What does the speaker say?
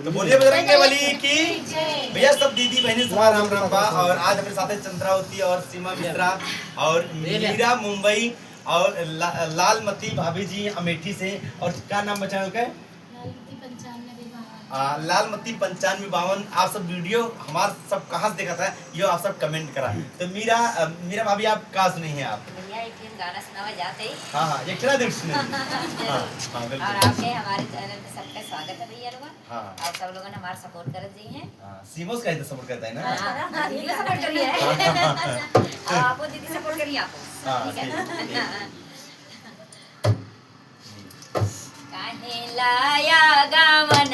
तो बोलिए बजरंगी बली की भैया। सब दीदी बहनी सुबह राम राम बा। और आज हमारे साथ है चंद्रावती और सीमा मिश्रा और मीरा मुंबई और लालमती भाभी जी अमेठी से। और क्या नाम बचा है उनका? लालमती 9552। आप सब वीडियो हमारा सब कहाँ से देखा था ये आप सब कमेंट करा। तो मीरा भाभी आप कहाँ सुनी है आप? भैया एक दिन गाना सुनावा जाते ही। हाँ ये कितना देर सुने? और आपके हमारे चैनल पे सबका स्वागत है भैया लोगों। हाँ आप सब लोगों ने हमारा सपोर्ट कर दी है। सीमोस का सपोर्ट करता है ना? हाँ दीदी सपोर्ट करिए है। आपको दीदी सपोर्ट करिए आपको। ठीक है। काहे लाया गावन